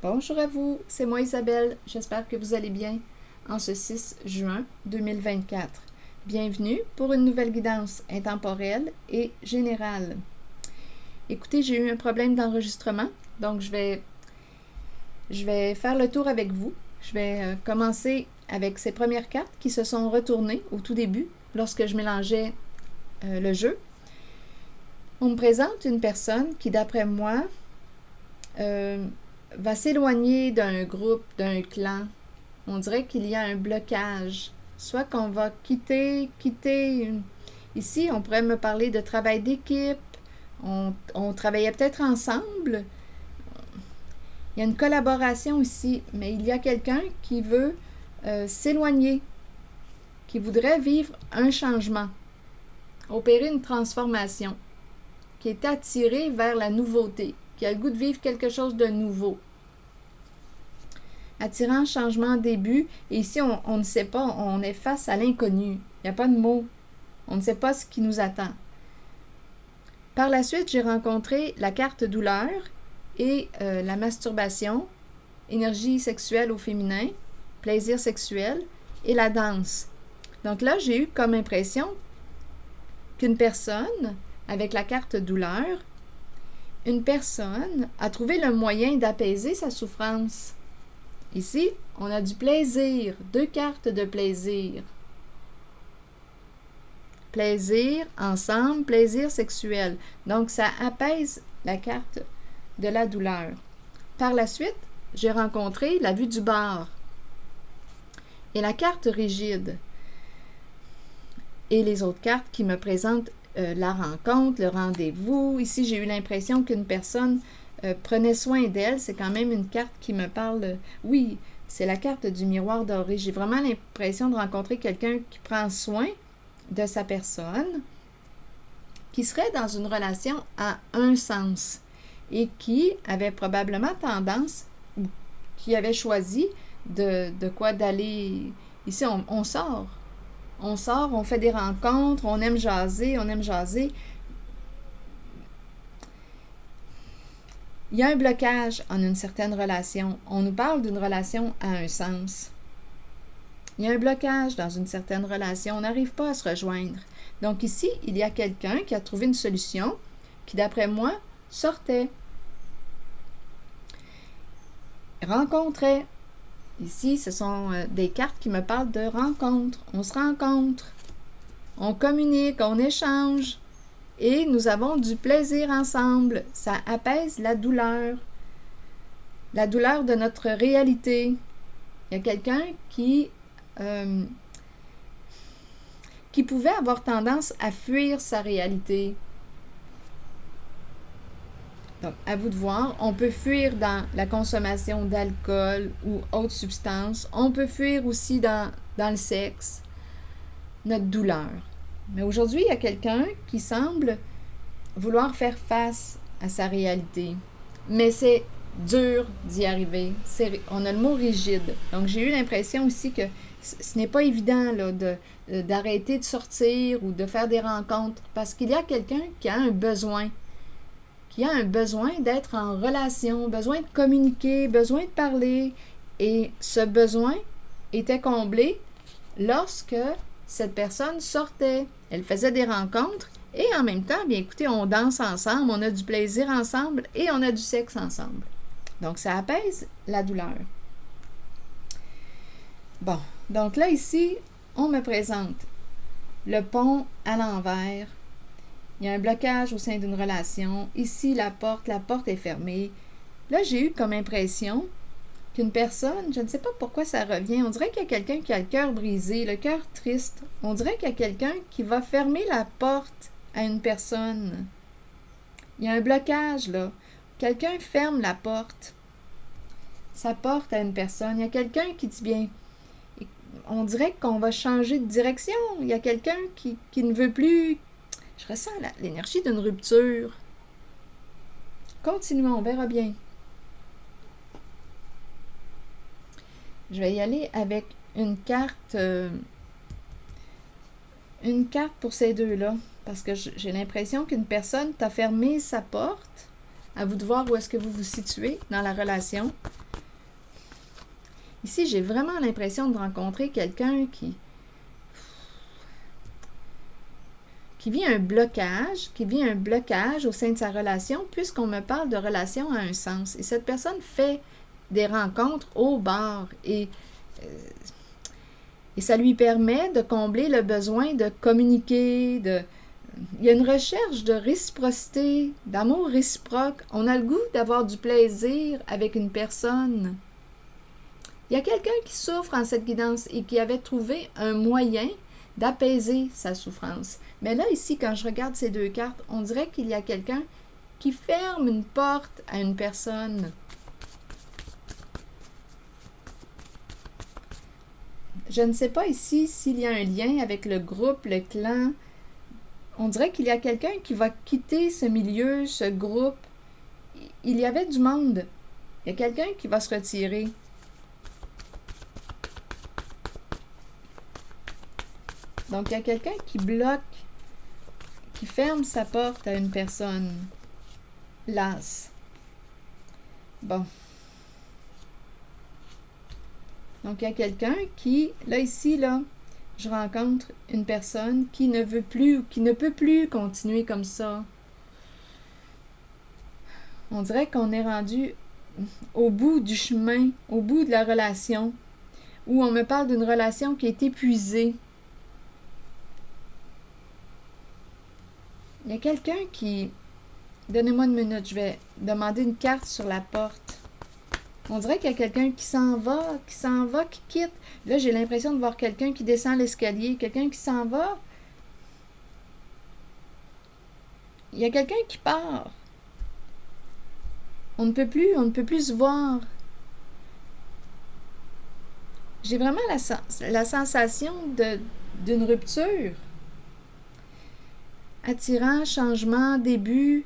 Bonjour à vous, c'est moi Isabelle, j'espère que vous allez bien en ce 6 juin 2024. Bienvenue pour une nouvelle guidance intemporelle et générale. Écoutez, j'ai eu un problème d'enregistrement, donc je vais faire le tour avec vous. Je vais commencer avec ces premières cartes qui se sont retournées au tout début lorsque je mélangeais le jeu. On me présente une personne qui, d'après moi, va s'éloigner d'un groupe, d'un clan. On dirait qu'il y a un blocage. Soit qu'on va quitter. Ici, on pourrait me parler de travail d'équipe. On travaillait peut-être ensemble. Il y a une collaboration ici, mais il y a quelqu'un qui veut s'éloigner, qui voudrait vivre un changement, opérer une transformation, qui est attiré vers la nouveauté, qui a le goût de vivre quelque chose de nouveau. Attirant changement début, et ici on ne sait pas, on est face à l'inconnu. Il n'y a pas de mots. On ne sait pas ce qui nous attend. Par la suite, j'ai rencontré la carte douleur et la masturbation, énergie sexuelle au féminin, plaisir sexuel et la danse. Donc là, j'ai eu comme impression qu'une personne, avec la carte douleur, une personne a trouvé le moyen d'apaiser sa souffrance. Ici, on a du plaisir, 2 cartes de plaisir. Plaisir ensemble, plaisir sexuel. Donc, ça apaise la carte de la douleur. Par la suite, j'ai rencontré la vue du bord et la carte rigide. Et les autres cartes qui me présentent la rencontre, le rendez-vous. Ici, j'ai eu l'impression qu'une personne prenait soin d'elle. C'est quand même une carte qui me parle. Oui, c'est la carte du miroir doré. J'ai vraiment l'impression de rencontrer quelqu'un qui prend soin de sa personne, qui serait dans une relation à un sens et qui avait probablement tendance, ou qui avait choisi d'aller. Ici, on sort. On sort, on fait des rencontres, on aime jaser. Il y a un blocage en une certaine relation. On nous parle d'une relation à un sens. Il y a un blocage dans une certaine relation. On n'arrive pas à se rejoindre. Donc ici, il y a quelqu'un qui a trouvé une solution qui, d'après moi, sortait, rencontrait. Ici, ce sont des cartes qui me parlent de rencontre. On se rencontre, on communique, on échange et nous avons du plaisir ensemble. Ça apaise la douleur de notre réalité. Il y a quelqu'un qui pouvait avoir tendance à fuir sa réalité. Donc, à vous de voir, on peut fuir dans la consommation d'alcool ou autres substances. On peut fuir aussi dans le sexe, notre douleur. Mais aujourd'hui, il y a quelqu'un qui semble vouloir faire face à sa réalité. Mais c'est dur d'y arriver. On a le mot rigide. Donc, j'ai eu l'impression aussi que ce n'est pas évident là, d'arrêter de sortir ou de faire des rencontres parce qu'il y a quelqu'un qui a un besoin. Qui a un besoin d'être en relation, besoin de communiquer, besoin de parler. Et ce besoin était comblé lorsque cette personne sortait. Elle faisait des rencontres et en même temps, bien écoutez, on danse ensemble, on a du plaisir ensemble et on a du sexe ensemble. Donc, ça apaise la douleur. Bon, donc là, ici, on me présente le pont à l'envers. Il y a un blocage au sein d'une relation. Ici, la porte est fermée. Là, j'ai eu comme impression qu'une personne, je ne sais pas pourquoi ça revient, on dirait qu'il y a quelqu'un qui a le cœur brisé, le cœur triste. On dirait qu'il y a quelqu'un qui va fermer la porte à une personne. Il y a un blocage, là. Quelqu'un ferme la porte. Sa porte à une personne. Il y a quelqu'un qui dit bien, on dirait qu'on va changer de direction. Il y a quelqu'un qui ne veut plus. Je ressens l'énergie d'une rupture. Continuons, on verra bien. Je vais y aller avec une carte pour ces deux-là. Parce que j'ai l'impression qu'une personne t'a fermé sa porte. À vous de voir où est-ce que vous vous situez dans la relation. Ici, j'ai vraiment l'impression de rencontrer quelqu'un qui vit un blocage au sein de sa relation, puisqu'on me parle de relation à un sens. Et cette personne fait des rencontres au bar et ça lui permet de combler le besoin de communiquer, il y a une recherche de réciprocité, d'amour réciproque. On a le goût d'avoir du plaisir avec une personne. Il y a quelqu'un qui souffre en cette guidance et qui avait trouvé un moyen d'apaiser sa souffrance. Mais là, ici, quand je regarde ces deux cartes, on dirait qu'il y a quelqu'un qui ferme une porte à une personne. Je ne sais pas ici s'il y a un lien avec le groupe, le clan. On dirait qu'il y a quelqu'un qui va quitter ce milieu, ce groupe. Il y avait du monde. Il y a quelqu'un qui va se retirer. Donc, il y a quelqu'un qui bloque, qui ferme sa porte à une personne. L'as. Bon. Donc, il y a quelqu'un qui, là, ici, là, je rencontre une personne qui ne veut plus ou qui ne peut plus continuer comme ça. On dirait qu'on est rendu au bout du chemin, au bout de la relation, où on me parle d'une relation qui est épuisée. Il y a quelqu'un qui... Donnez-moi une minute, je vais demander une carte sur la porte. On dirait qu'il y a quelqu'un qui s'en va, qui quitte. Là, j'ai l'impression de voir quelqu'un qui descend l'escalier, quelqu'un qui s'en va. Il y a quelqu'un qui part. On ne peut plus se voir. J'ai vraiment la sensation d'une rupture. Attirant, changement, début.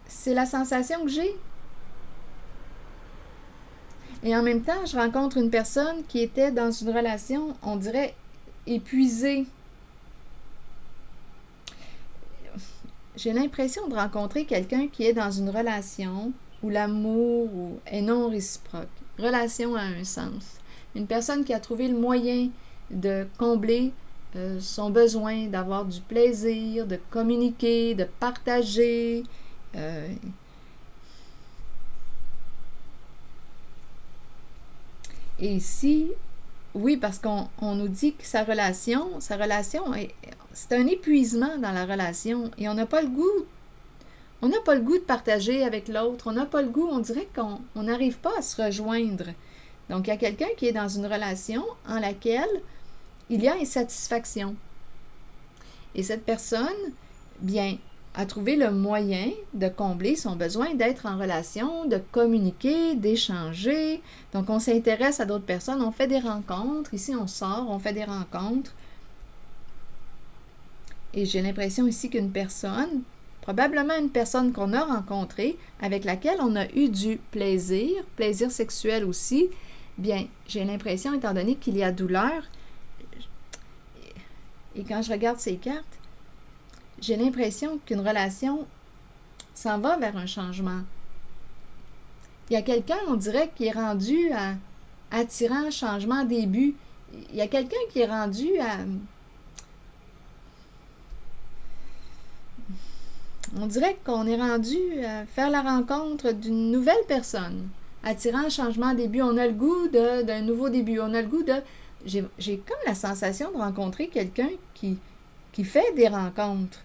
C'est la sensation que j'ai. Et en même temps, je rencontre une personne qui était dans une relation, on dirait, épuisée. J'ai l'impression de rencontrer quelqu'un qui est dans une relation où l'amour est non réciproque. Relation a un sens. Une personne qui a trouvé le moyen de combler son besoin d'avoir du plaisir, de communiquer, de partager. Et ici, oui, parce qu'on nous dit que sa relation, c'est un épuisement dans la relation et on n'a pas le goût de partager avec l'autre, on n'a pas le goût, on dirait qu'on n'arrive pas à se rejoindre. Donc, il y a quelqu'un qui est dans une relation en laquelle il y a insatisfaction. Et cette personne, bien, a trouvé le moyen de combler son besoin d'être en relation, de communiquer, d'échanger. Donc, on s'intéresse à d'autres personnes, on fait des rencontres. Ici, on sort, on fait des rencontres. Et j'ai l'impression ici qu'une personne, probablement une personne qu'on a rencontrée, avec laquelle on a eu du plaisir sexuel aussi, bien, j'ai l'impression, étant donné qu'il y a douleur, et quand je regarde ces cartes, j'ai l'impression qu'une relation s'en va vers un changement. Il y a quelqu'un, on dirait, qui est rendu à attirant changement début. Il y a quelqu'un qui est rendu à... On dirait qu'on est rendu à faire la rencontre d'une nouvelle personne. Attirant changement début. On a le goût d'un nouveau début. On a le goût de... J'ai comme la sensation de rencontrer quelqu'un qui fait des rencontres.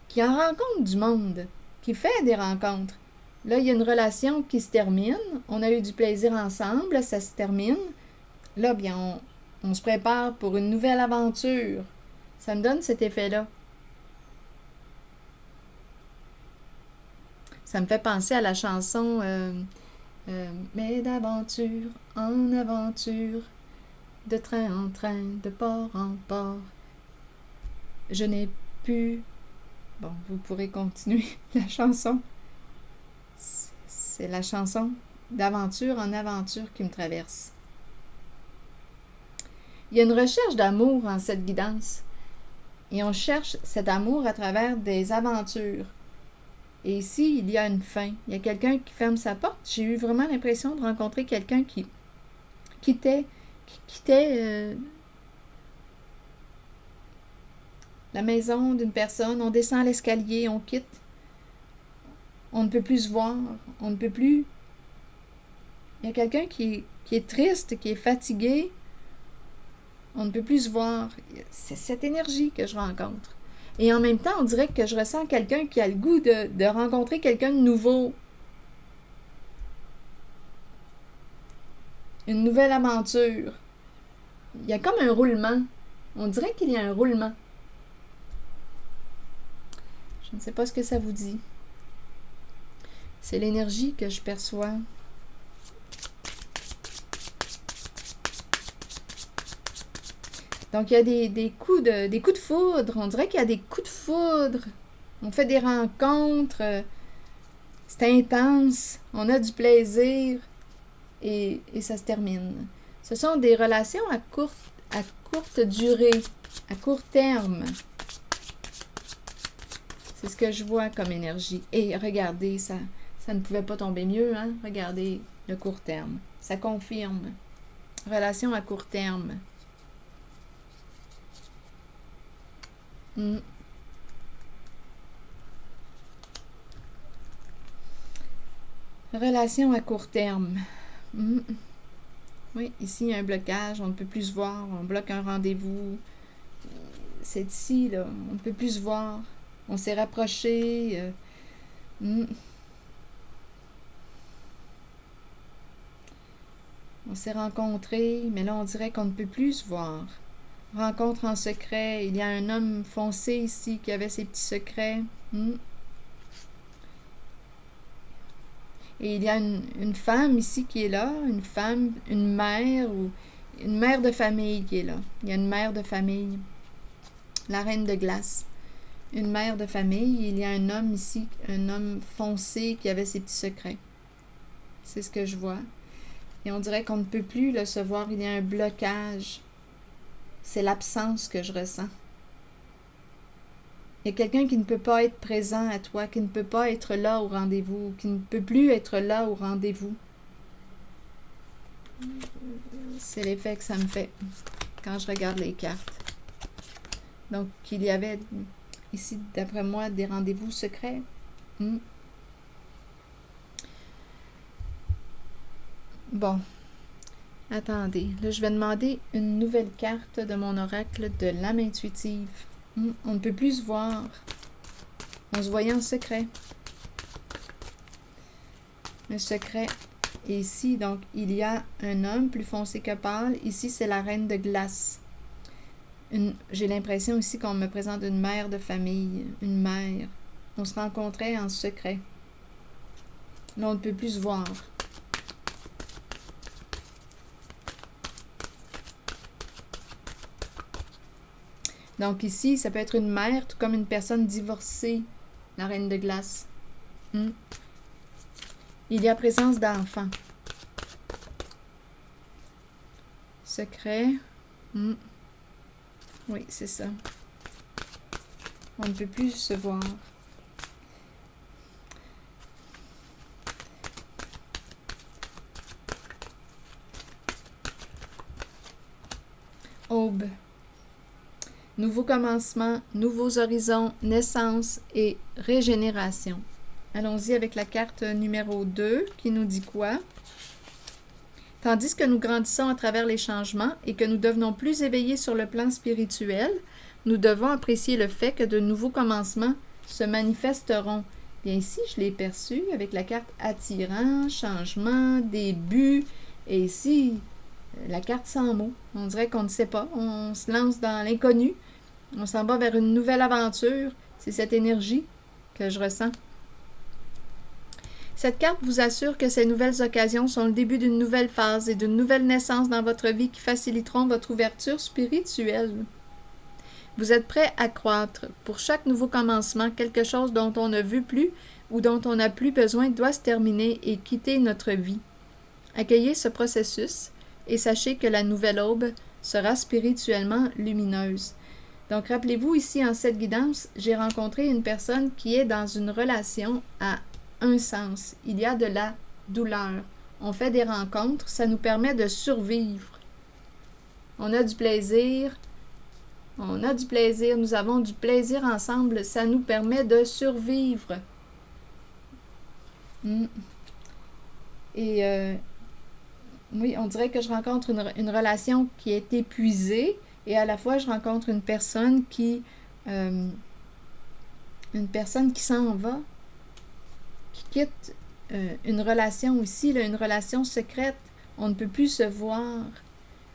Qui en rencontre du monde, qui fait des rencontres. Là, il y a une relation qui se termine, on a eu du plaisir ensemble, ça se termine. Là, bien, on se prépare pour une nouvelle aventure. Ça me donne cet effet-là. Ça me fait penser à la chanson mais d'aventure en aventure, de train en train, de port en port. Je n'ai pu... Bon, vous pourrez continuer la chanson. C'est la chanson d'aventure en aventure qui me traverse. Il y a une recherche d'amour en cette guidance. Et on cherche cet amour à travers des aventures. Et ici, il y a une fin. Il y a quelqu'un qui ferme sa porte. J'ai eu vraiment l'impression de rencontrer quelqu'un qui quittait la maison d'une personne. On descend l'escalier, on quitte. On ne peut plus se voir. On ne peut plus. Il y a quelqu'un qui est triste, qui est fatigué. On ne peut plus se voir. C'est cette énergie que je rencontre. Et en même temps, on dirait que je ressens quelqu'un qui a le goût de rencontrer quelqu'un de nouveau. Une nouvelle aventure. Il y a comme un roulement. On dirait qu'il y a un roulement. Je ne sais pas ce que ça vous dit. C'est l'énergie que je perçois. Donc, il y a des coups de foudre. On dirait qu'il y a des coups de foudre. On fait des rencontres. C'est intense. On a du plaisir. Et ça se termine. Ce sont des relations à courte durée, à court terme. C'est ce que je vois comme énergie. Et regardez, ça ne pouvait pas tomber mieux, hein? Regardez le court terme. Ça confirme. Relation à court terme. Relation à court terme. Oui, ici, il y a un blocage. On ne peut plus se voir. On bloque un rendez-vous. C'est ici, là. On ne peut plus se voir. On s'est rapprochés. On s'est rencontrés, mais là, on dirait qu'on ne peut plus se voir. Rencontre en secret. Il y a un homme foncé ici qui avait ses petits secrets. Et il y a une femme ici qui est là, une femme, une mère ou une mère de famille qui est là. Il y a une mère de famille, la reine de glace. Une mère de famille, il y a un homme ici, un homme foncé qui avait ses petits secrets. C'est ce que je vois. Et on dirait qu'on ne peut plus le se voir, il y a un blocage. C'est l'absence que je ressens. Il y a quelqu'un qui ne peut pas être présent à toi, qui ne peut pas être là au rendez-vous, qui ne peut plus être là au rendez-vous. C'est l'effet que ça me fait quand je regarde les cartes. Donc, il y avait ici, d'après moi, des rendez-vous secrets. Bon. Attendez. Là, je vais demander une nouvelle carte de mon oracle de l'âme intuitive. On ne peut plus se voir. On se voyait en secret. Le secret est ici. Donc, il y a un homme plus foncé que pâle. Ici, c'est la reine de glace. J'ai l'impression ici qu'on me présente une mère de famille. Une mère. On se rencontrait en secret. Là, on ne peut plus se voir. Donc ici, ça peut être une mère, tout comme une personne divorcée, la reine de glace. Il y a présence d'enfants. Secret. Oui, c'est ça. On ne peut plus se voir. Aube. Nouveau commencement, nouveaux horizons, naissance et régénération. Allons-y avec la carte numéro 2 qui nous dit quoi? Tandis que nous grandissons à travers les changements et que nous devenons plus éveillés sur le plan spirituel, nous devons apprécier le fait que de nouveaux commencements se manifesteront. Bien ici, je l'ai perçu avec la carte attirant, changement, début, et ici, la carte sans mots. On dirait qu'on ne sait pas, on se lance dans l'inconnu. On s'en va vers une nouvelle aventure. C'est cette énergie que je ressens. Cette carte vous assure que ces nouvelles occasions sont le début d'une nouvelle phase et d'une nouvelle naissance dans votre vie qui faciliteront votre ouverture spirituelle. Vous êtes prêt à croître. Pour chaque nouveau commencement, quelque chose dont on ne veut plus ou dont on n'a plus besoin doit se terminer et quitter notre vie. Accueillez ce processus et sachez que la nouvelle aube sera spirituellement lumineuse. Donc, rappelez-vous, ici, en cette guidance, j'ai rencontré une personne qui est dans une relation à un sens. Il y a de la douleur. On fait des rencontres, ça nous permet de survivre. On a du plaisir, nous avons du plaisir ensemble, ça nous permet de survivre. Et oui, on dirait que je rencontre une relation qui est épuisée et à la fois je rencontre une personne qui s'en va, qui quitte une relation aussi, là, une relation secrète. On ne peut plus se voir.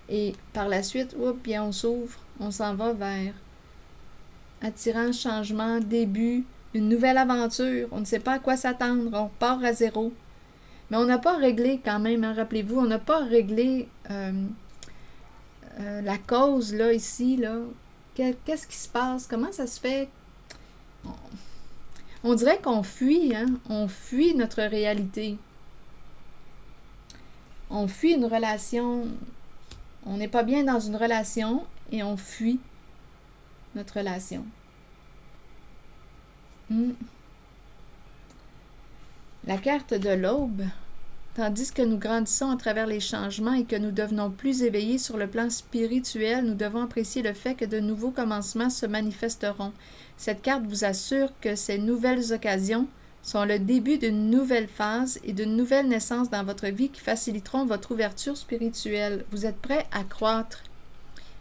Et par la suite, bien on s'ouvre, on s'en va vers attirant changement, début, une nouvelle aventure. On ne sait pas à quoi s'attendre, on part à zéro. Mais on n'a pas réglé quand même, hein, rappelez-vous, on n'a pas réglé la cause, là, ici, là. Qu'est-ce qui se passe? Comment ça se fait? On dirait qu'on fuit, hein? On fuit notre réalité. On fuit une relation. On n'est pas bien dans une relation et on fuit notre relation. La carte de l'aube, tandis que nous grandissons à travers les changements et que nous devenons plus éveillés sur le plan spirituel, nous devons apprécier le fait que de nouveaux commencements se manifesteront. Cette carte vous assure que ces nouvelles occasions sont le début d'une nouvelle phase et d'une nouvelle naissance dans votre vie qui faciliteront votre ouverture spirituelle. Vous êtes prêts à croître.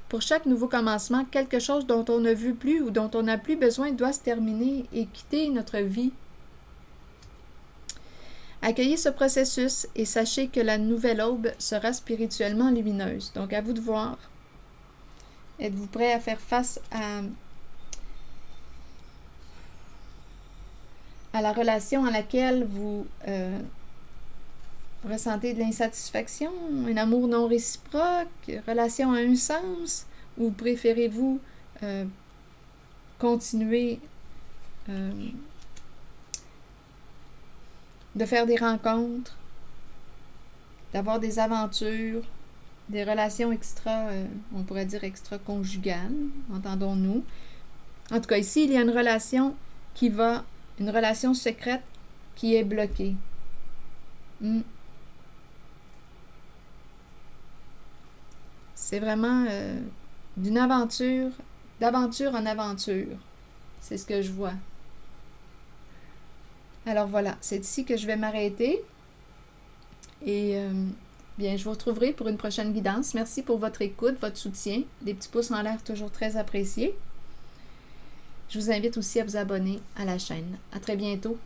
Pour chaque nouveau commencement, quelque chose dont on ne veut plus ou dont on n'a plus besoin doit se terminer et quitter notre vie. Accueillez ce processus et sachez que la nouvelle aube sera spirituellement lumineuse. Donc, à vous de voir. Êtes-vous prêt à faire face à la relation à laquelle vous ressentez de l'insatisfaction, un amour non réciproque, relation à un sens, ou préférez-vous continuer de faire des rencontres, d'avoir des aventures, des relations on pourrait dire extra-conjugales, entendons-nous. En tout cas, ici, il y a une relation une relation secrète qui est bloquée. C'est vraiment d'aventure en aventure. C'est ce que je vois. Alors voilà, c'est ici que je vais m'arrêter. Et bien, je vous retrouverai pour une prochaine guidance. Merci pour votre écoute, votre soutien. Les petits pouces en l'air, toujours très appréciés. Je vous invite aussi à vous abonner à la chaîne. À très bientôt.